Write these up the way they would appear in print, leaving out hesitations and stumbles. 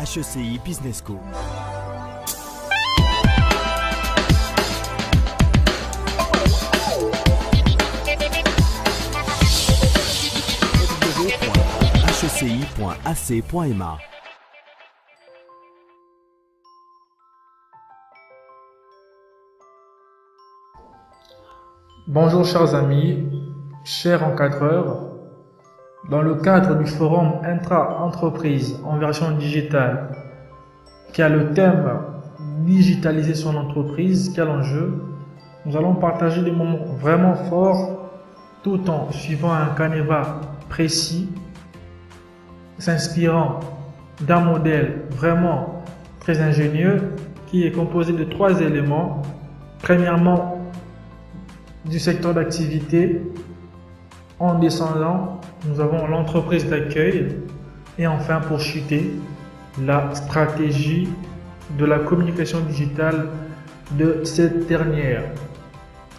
HECI Business School. www.heci.ac.ma. Bonjour chers amis, chers encadreurs. Dans le cadre du forum intra-entreprise en version digitale qui a le thème digitaliser son entreprise, quel enjeu, nous allons partager des moments vraiment forts tout en suivant un canevas précis, s'inspirant d'un modèle vraiment très ingénieux qui est composé de 3 éléments. Premièrement, du secteur d'activité. En descendant, nous avons l'entreprise d'accueil et enfin pour chuter, la stratégie de la communication digitale de cette dernière.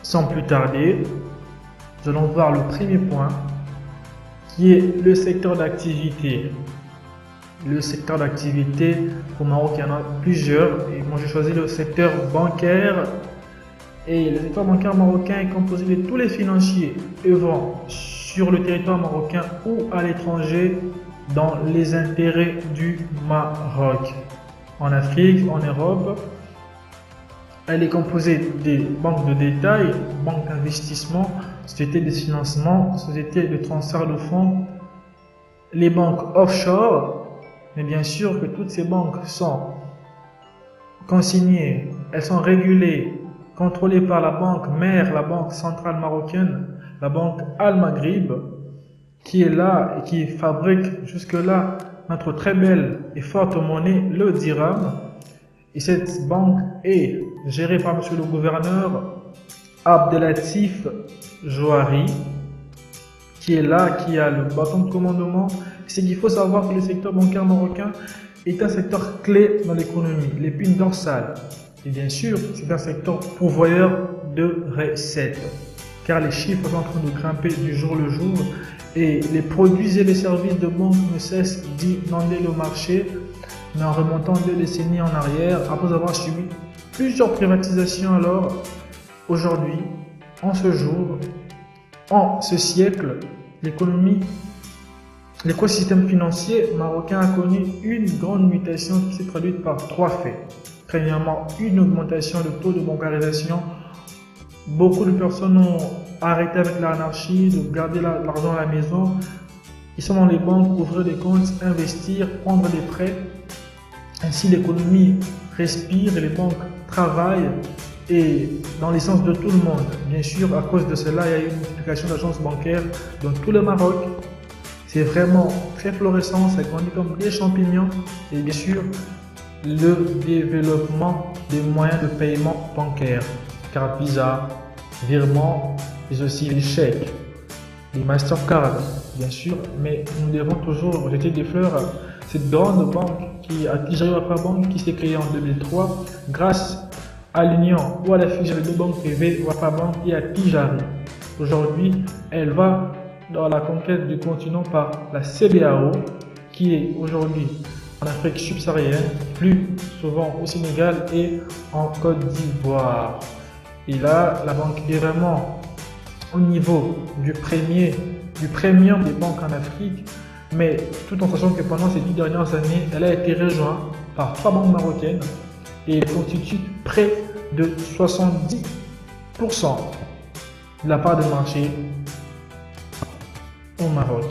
Sans plus tarder, nous allons voir le premier point qui est le secteur d'activité. Le secteur d'activité, au Maroc, il y en a plusieurs et moi j'ai choisi le secteur bancaire. Et le secteur bancaire marocain est composé de tous les financiers œuvrant sur le territoire marocain ou à l'étranger dans les intérêts du Maroc. En Afrique, en Europe, elle est composée des banques de détail, banques d'investissement, sociétés de financement, sociétés de transfert de fonds, les banques offshore. Mais bien sûr que toutes ces banques sont consignées, elles sont régulées, contrôlée par la banque mère, la banque centrale marocaine, la banque Al-Maghrib, qui est là et qui fabrique jusque-là notre très belle et forte monnaie, le dirham. Et cette banque est gérée par monsieur le gouverneur Abdelatif Johari, qui est là, qui a le bâton de commandement. C'est qu'il faut savoir que le secteur bancaire marocain est un secteur clé dans l'économie, l'épine dorsale. Et bien sûr, c'est un secteur pourvoyeur de recettes, car les chiffres sont en train de grimper du jour le jour et les produits et les services de banque ne cessent d'inonder le marché, mais en remontant 2 décennies en arrière, après avoir subi plusieurs privatisations. Alors, aujourd'hui, en ce jour, en ce siècle, l'écosystème financier marocain a connu une grande mutation qui s'est traduite par 3 faits. Premièrement, une augmentation du taux de bancarisation. Beaucoup de personnes ont arrêté avec l'anarchie de garder l'argent à la maison. Ils sont dans les banques, ouvrir des comptes, investir, prendre des prêts. Ainsi, l'économie respire et les banques travaillent et dans l'essence de tout le monde. Bien sûr, à cause de cela, il y a eu une multiplication d'agences bancaires dans tout le Maroc. C'est vraiment très florissant, ça grandit comme des champignons et bien sûr, le développement des moyens de paiement bancaire, carte Visa, virement, mais aussi les chèques, les Mastercard, bien sûr, mais nous devons toujours jeter des fleurs à cette grande banque à Tijari Wafa Bank qui s'est créée en 2003 grâce à l'union ou à la fusion des 2 banques privées, Wafa Bank et à Tijari. Aujourd'hui, elle va dans la conquête du continent par la CBAO qui est aujourd'hui en Afrique subsaharienne, plus souvent au Sénégal et en Côte d'Ivoire. Et là, la banque est vraiment au niveau du premium des banques en Afrique, mais tout en sachant que pendant ces 10 dernières années, elle a été rejointe par 3 banques marocaines et constitue près de 70% de la part de marché au Maroc.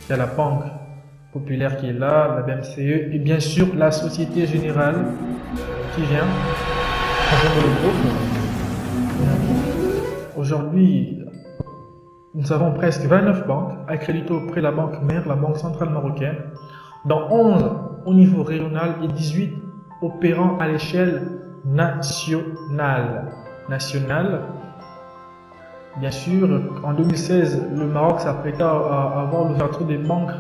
Il y a la banque populaire qui est là, la BMCE et bien sûr la Société Générale qui vient rejoindre le groupe. Aujourd'hui, nous avons presque 29 banques accréditées auprès de la banque mère, la Banque Centrale Marocaine, dont 11 au niveau régional et 18 opérant à l'échelle nationale. Bien sûr, en 2016, le Maroc s'apprêta à avoir l'ouverture des banques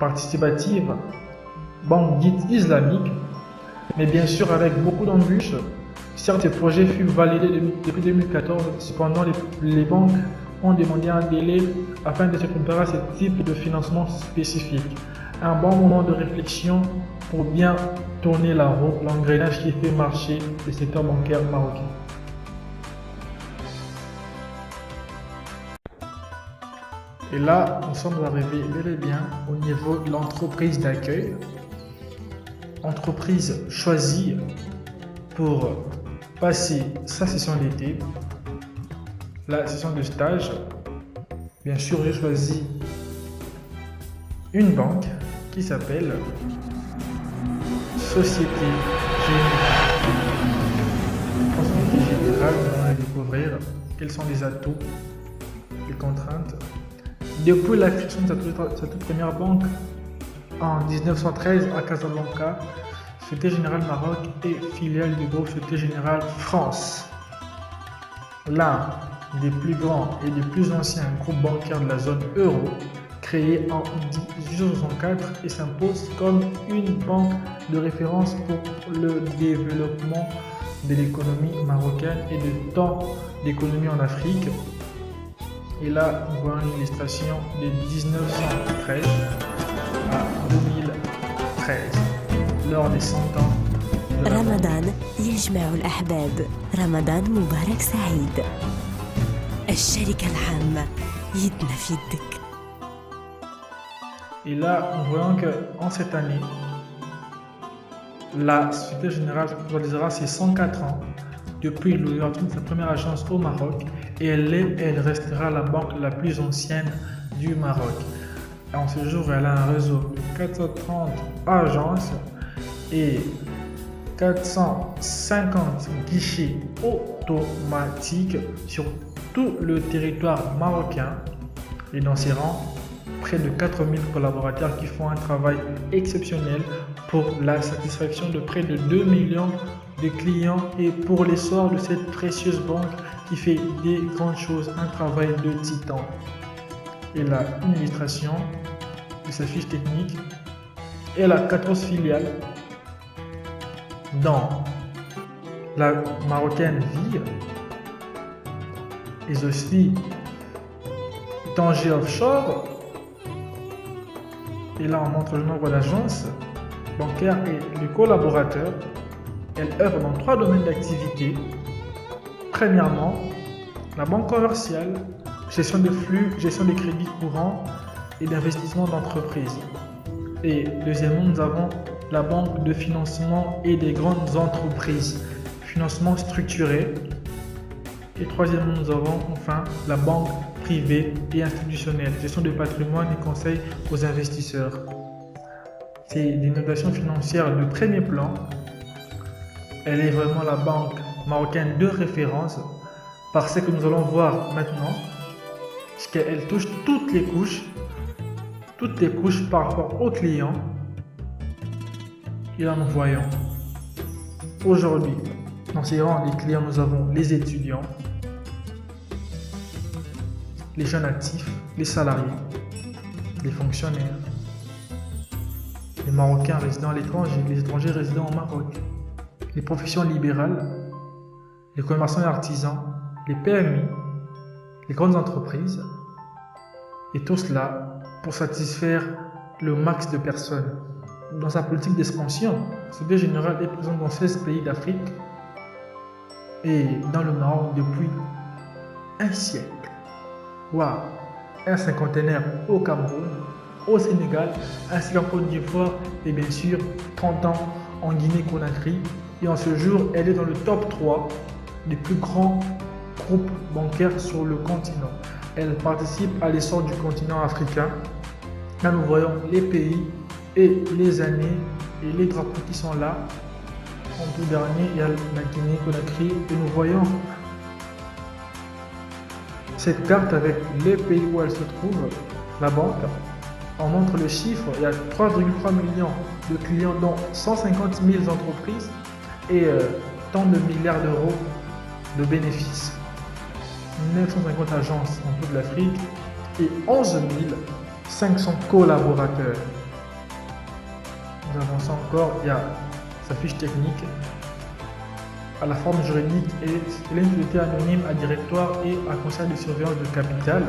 participatives, banques dites islamiques, mais bien sûr avec beaucoup d'embûches. Certes, ces projets furent validés depuis 2014, cependant les banques ont demandé un délai afin de se préparer à ce type de financement spécifique. un bon moment de réflexion pour bien tourner la roue, l'engrenage qui fait marcher le secteur bancaire marocain. Et là, nous sommes arrivés bel et bien au niveau de l'entreprise d'accueil. Entreprise choisie pour passer sa session d'été, la session de stage. Bien sûr, j'ai choisi une banque qui s'appelle Société Générale. Société Générale, nous allons découvrir quels sont les atouts, les contraintes. Depuis la création de sa toute première banque en 1913 à Casablanca, Société Générale Maroc est filiale du groupe Société Générale France, l'un des plus grands et des plus anciens groupes bancaires de la zone euro, créé en 1864 et s'impose comme une banque de référence pour le développement de l'économie marocaine et de tant d'économies en Afrique. Et là, nous voyons une illustration de 1913 à 2013, lors des 100 ans de la رمضان يجمع الأحباب. رمضان مبارك سعيد. الشركة العامة يدنا في يدك. Et là, nous voyons qu'en cette année, la Société Générale réalisera ses 104 ans depuis l'ouverture de sa première agence au Maroc et elle restera la banque la plus ancienne du Maroc. En ce jour, elle a un réseau de 430 agences et 450 guichets automatiques sur tout le territoire marocain et dans ses rangs, près de 4000 collaborateurs qui font un travail exceptionnel pour la satisfaction de près de 2 millions de clients et pour l'essor de cette précieuse banque qui fait des grandes choses, un travail de titan. Et là, une illustration de sa fiche technique. Elle a 14 filiales dans la marocaine Ville et aussi Tanger Offshore. Et là, on montre le nombre d'agences bancaires et les collaborateurs. Elle œuvre dans 3 domaines d'activité. Premièrement, la banque commerciale, gestion de flux, gestion des crédits courants et d'investissement d'entreprise. Et deuxièmement, nous avons la banque de financement et des grandes entreprises, financement structuré. Et troisièmement, nous avons enfin la banque privée et institutionnelle, gestion de patrimoine et conseil aux investisseurs. C'est des innovations financières de premier plan. Elle est vraiment la banque marocaine de référence parce que nous allons voir maintenant, puisqu'elle touche toutes les couches par rapport aux clients. Et là, nous voyons aujourd'hui, dans ces rangs des clients, nous avons les étudiants, les jeunes actifs, les salariés, les fonctionnaires, les Marocains résidant à l'étranger, les étrangers résidant au Maroc, les professions libérales, les commerçants et artisans, les PMI, les grandes entreprises, et tout cela pour satisfaire le max de personnes. Dans sa politique d'expansion, Société Générale est présente dans 16 pays d'Afrique et dans le Maroc depuis un siècle. Waouh! Un cinquantenaire au Cameroun, au Sénégal, ainsi qu'en Côte d'Ivoire et bien sûr 30 ans en Guinée-Conakry. Et en ce jour, elle est dans le top 3 des plus grands groupes bancaires sur le continent. Elle participe à l'essor du continent africain. Là, nous voyons les pays et les années et les drapeaux qui sont là. En tout dernier, il y a la Guinée-Conakry et nous voyons cette carte avec les pays où elle se trouve, la banque. On montre le chiffre, il y a 3,3 millions de clients dont 150 000 entreprises et tant de milliards d'euros de bénéfices. 950 agences en toute l'Afrique et 11 500 collaborateurs. Nous avançons encore, il y a sa fiche technique. À la forme juridique et une société anonyme à directoire et à conseil de surveillance de capital.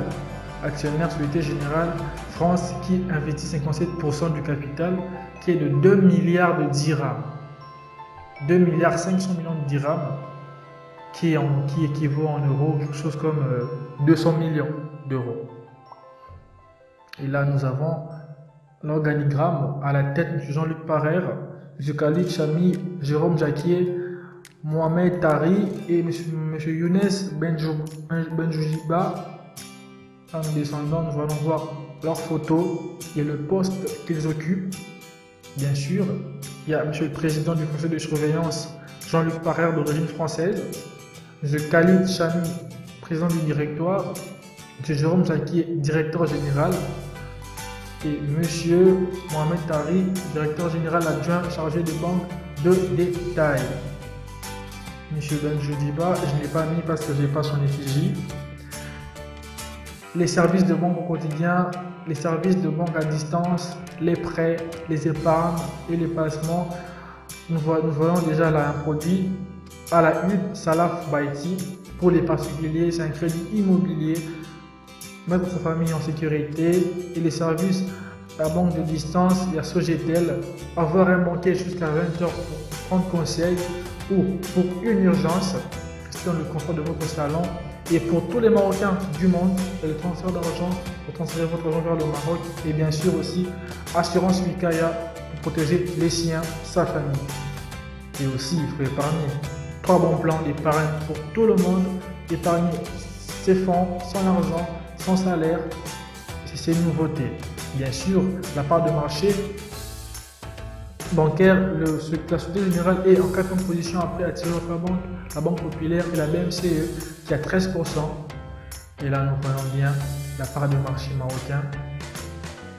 actionnaire Société Générale France qui investit 57% du capital qui est de 2 milliards de dirhams. 2 milliards 500 millions de dirhams qui équivaut en euros quelque chose comme 200 millions d'euros. Et là nous avons l'organigramme à la tête M. Jean-Luc Parer, M. Khalid Chami, Jérôme Jacquier, Mohamed Tari et M. Younes Benjoujiba. En descendant, nous allons voir leurs photos et le poste qu'ils occupent. Bien sûr, il y a M. le Président du Conseil de surveillance, Jean-Luc Parer d'origine française, M. Khalid Chami, Président du Directoire, M. Jérôme Jacquier, Directeur Général, et M. Mohamed Tari, Directeur Général adjoint chargé des banques de détail. M. Benjoujiba, je ne l'ai pas mis parce que je n'ai pas son effigie. Les services de banque au quotidien, les services de banque à distance, les prêts, les épargnes et les placements. Nous voyons déjà là un produit à la une, Salaf Baiti. Pour les particuliers, c'est un crédit immobilier, mettre sa famille en sécurité. Et les services à banque de distance, il y a Sogetel, avoir un banquier jusqu'à 20h pour prendre conseil ou pour une urgence, restez dans le confort de votre salon. Et pour tous les Marocains du monde, le transfert d'argent pour transférer votre argent vers le Maroc. Et bien sûr aussi, assurance Wikaya pour protéger les siens, sa famille. Et aussi, il faut épargner. 3 bons plans d'épargne pour tout le monde. Épargner ses fonds, son argent, son salaire. C'est ses nouveautés. Bien sûr, la part de marché bancaire, la Société Générale est en 4e position après attirer la Banque Populaire et la BMCE qui a 13%. Et là, nous voyons bien la part de marché marocain,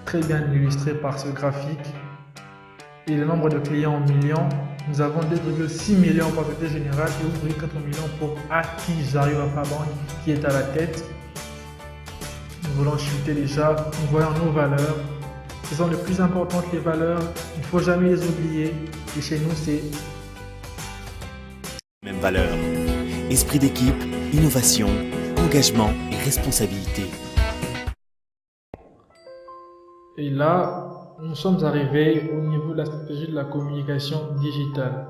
très bien illustrée par ce graphique. Et le nombre de clients en millions, nous avons 2,6 millions pour la Société Générale et 1,4 millions pour Aki Arriva Bank qui est à la tête. Nous voulons chuter déjà, nous voyons nos valeurs. Ce sont les plus importantes, les valeurs, il ne faut jamais les oublier. Et chez nous, c'est Même valeur. Esprit d'équipe, innovation, engagement et responsabilité. Et là, nous sommes arrivés au niveau de la stratégie de la communication digitale.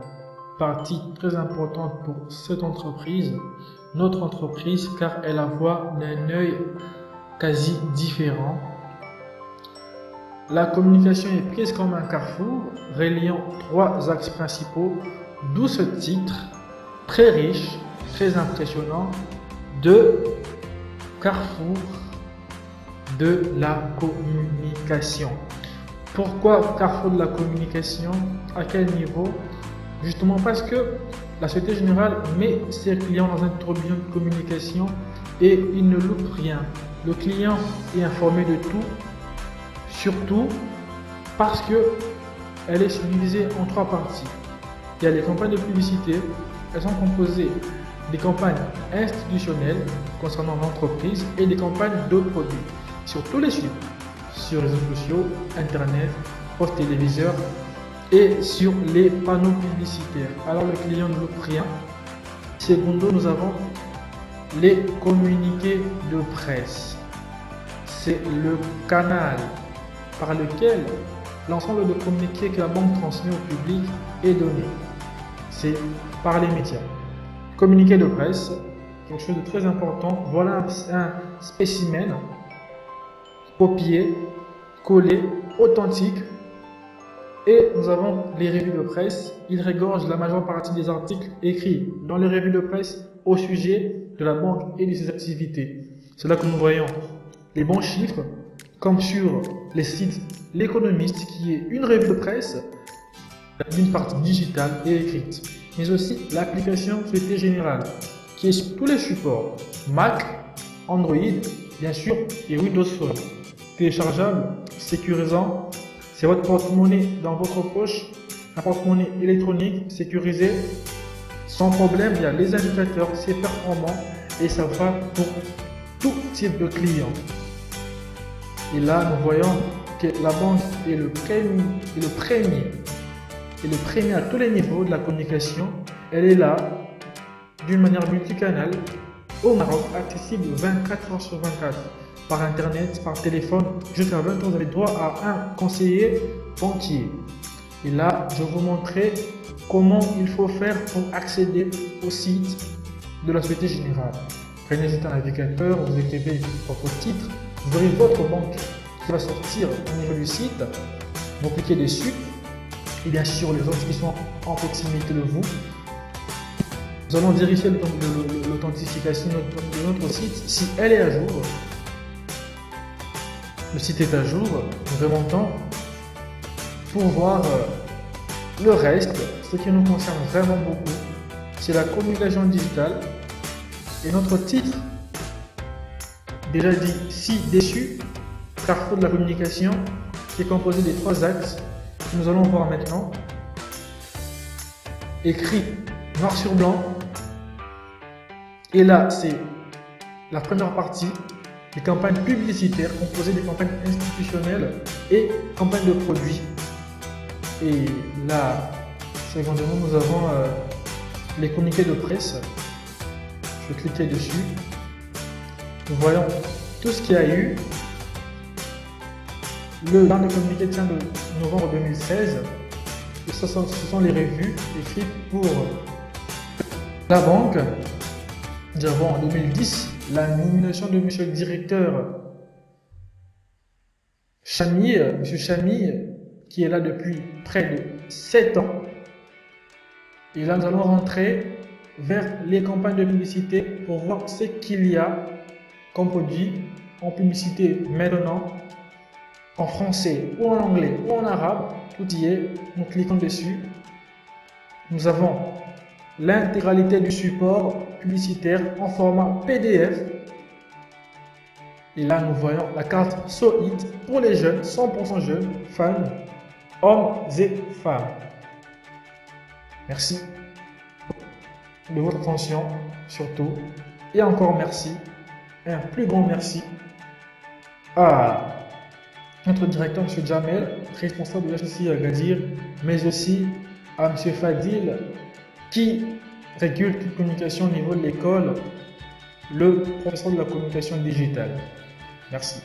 Partie très importante pour cette entreprise, notre entreprise, car elle la voit d'un œil quasi différent. La communication est prise comme un carrefour, reliant 3 axes principaux, d'où ce titre très riche, très impressionnant, de carrefour de la communication. Pourquoi carrefour de la communication? À quel niveau? Justement parce que la Société Générale met ses clients dans un tourbillon de communication et il ne loupe rien. Le client est informé de tout, surtout parce qu'elle est subdivisée en 3 parties. Il y a les campagnes de publicité, elles sont composées des campagnes institutionnelles concernant l'entreprise et des campagnes de produits sur tous les sites, sur les réseaux sociaux, internet, postes téléviseurs et sur les panneaux publicitaires. Alors le client ne loupe rien. Secondo, nous avons les communiqués de presse. C'est le canal par lequel l'ensemble de communiqués que la banque transmet au public est donné. C'est par les médias. Communiqué de presse, quelque chose de très important. Voilà un spécimen copié, collé, authentique. Et nous avons les revues de presse. Ils regorgent la majeure partie des articles écrits dans les revues de presse au sujet de la banque et de ses activités. C'est là que nous voyons les bons chiffres, comme sur les sites L'Économiste, qui est une revue de presse d'une partie digitale et écrite, mais aussi l'application Société Générale, qui est sur tous les supports, Mac, Android, bien sûr, et Windows Phone. Téléchargeable, sécurisant, c'est votre porte-monnaie dans votre poche, un porte-monnaie électronique sécurisé, sans problème. Il y a les indicateurs, c'est performant et ça va pour tout type de client. Et là, nous voyons que la banque est le premier à tous les niveaux de la communication. Elle est là d'une manière multicanale au Maroc, accessible 24h sur 24. par internet, par téléphone, jusqu'à 20 ans, vous avez droit à un conseiller banquier. Et là, je vais vous montrer comment il faut faire pour accéder au site de la Société Générale. Prenez un navigateur, vous écrivez votre titre, vous aurez votre banque qui va sortir au niveau du site. Vous cliquez dessus et bien sûr les autres qui sont en proximité de vous. Nous allons vérifier l'authentification de notre site si elle est à jour. Le site est à jour, nous avons le temps pour voir le reste. Ce qui nous concerne vraiment beaucoup, c'est la communication digitale et notre titre, déjà dit ci-dessus, Carrefour de la communication, qui est composé des 3 axes que nous allons voir maintenant. Écrit noir sur blanc. Et là, c'est la première partie, les campagnes publicitaires composées des campagnes institutionnelles et campagnes de produits. Et là, secondairement, nous avons les communiqués de presse. Je vais cliquer dessus. Nous voyons tout ce qu'il y a eu. Le dernier communiqué tient de novembre 2016. Et ce sont les revues écrites pour la banque. Nous avons en 2010 la nomination de monsieur le directeur Chamille, monsieur Chamille, qui est là depuis près de 7 ans. Et là, nous allons rentrer vers les campagnes de publicité pour voir ce qu'il y a comme produit en publicité maintenant, en français ou en anglais ou en arabe. Tout y est, nous cliquons dessus. Nous avons l'intégralité du support publicitaire en format PDF. Et là, nous voyons la carte SOHIT pour les jeunes, 100% jeunes, femmes, hommes et femmes. Merci de votre attention, surtout. Et encore merci, un plus grand merci à notre directeur, M. Jamel, responsable de l'HEC Agadir, mais aussi à M. Fadil, qui régule toute communication au niveau de l'école, le professeur de la communication digitale. Merci.